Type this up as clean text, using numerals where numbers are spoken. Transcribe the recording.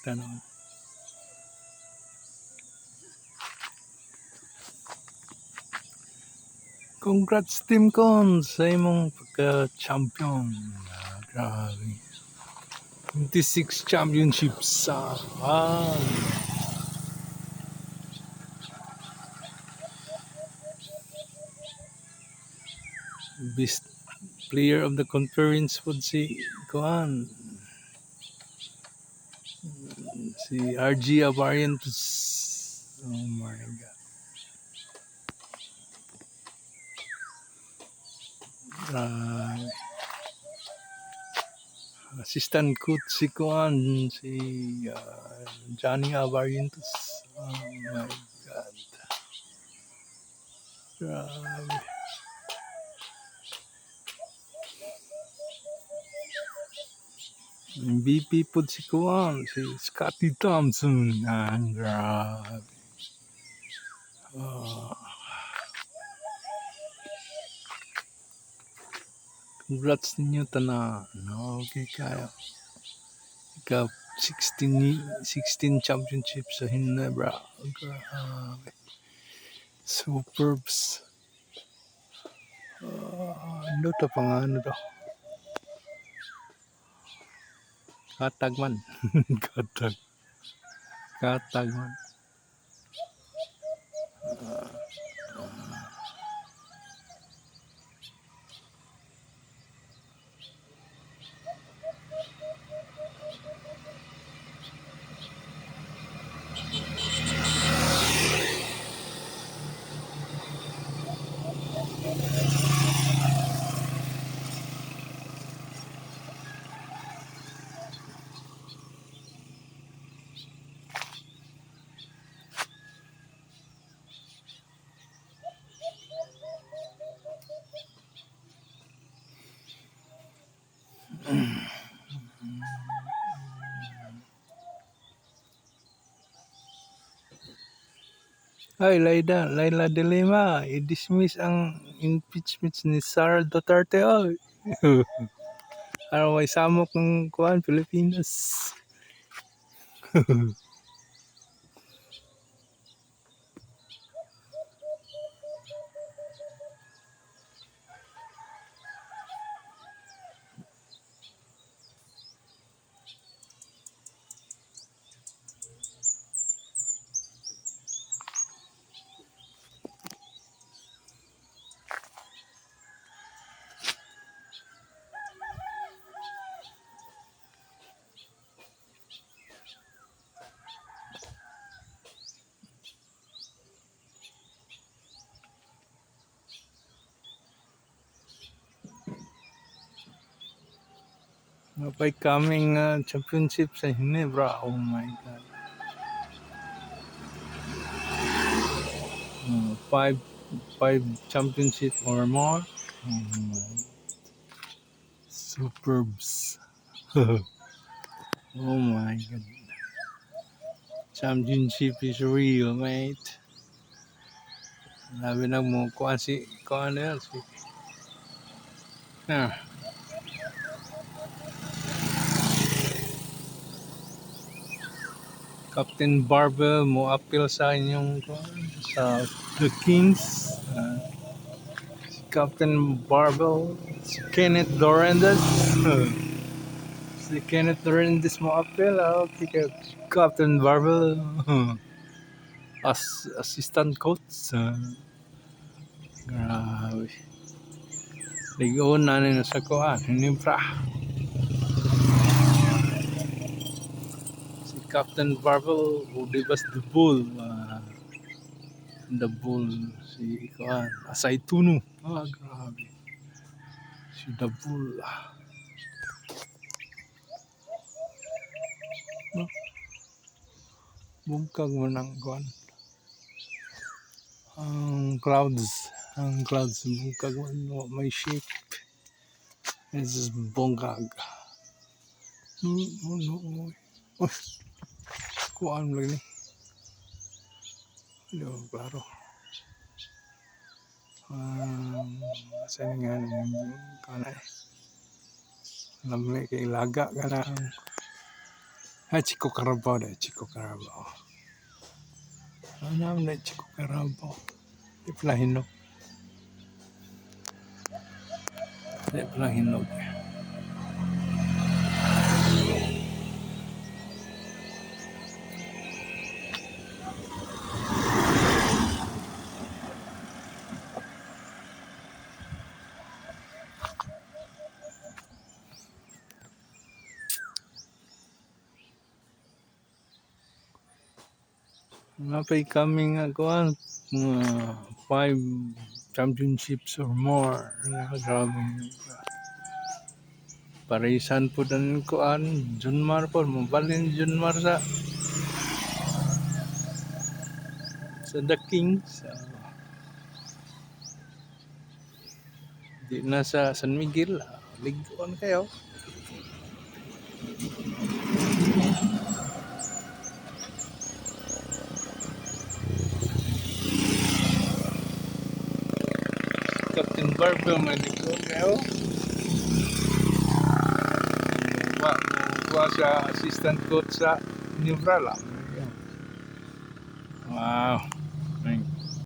Tanong. Congrats Team Con sa imong pagka-champion. Grabe. 26 championships sa best player of the conference would si Kuan. Si RG Avarientos. Oh my God. Grabe. Assistant coach si Kuan, si Johnny Avarientos. Oh my God. Grabe. MVP po si Kuan, si Scotty Thompson. Grabe. Congrats ninyo tanan. Okay kayo. Ika 16 championships sa Hinebra. Grabe. Superbs. Ano to pang to? Katag man. Katag. Katag man. Ay, Laila de Lima, i-dismiss ang impeachment ni Sara Duterte. Ay. Para may samok ng kuhan, Pilipinas. Mapay coming championship sa Hinebra. Oh my God. Five championship or more. Oh my. Superbs. Oh my God. Championship is real, mate. Labi na mo kuhan si kuhan na yan si Captain Barbell mo appeal sa inyong sa The Kings. Si Captain Barbell, si Kenneth Dorendes. Si Kenneth Dorendes mo appeal. Okay, Captain Barbell. Assistant coach. Grabe. Ligoon na nila sa kuhan. Hinibra. Si Captain Barbell, Udibas the Bull. The Bull, si kuhan. Asay Tunu. Grabe. Si The Bull. Bungkag mo ng kuhan. Ang clouds bungkag mo, may shape. This is bungkag. No. Kuan lagi. Yo, klaro. Sa nga kanay. Lamli kay laga ka na. Chico Carabao na, Chico Carabao. Ano na Chico Carabao? Di pala hinog. Di pala hinog. Napay kami nga kuan mga 5 championships or more. Grabe. Parisan po dan kuan Junmar po mabalin Junmar sa The Kings. Di na sa San Miguel. Liguan kayo. Captain Barbell may liguan kayo. Kuha siya assistant coach sa Nibrala. Wow.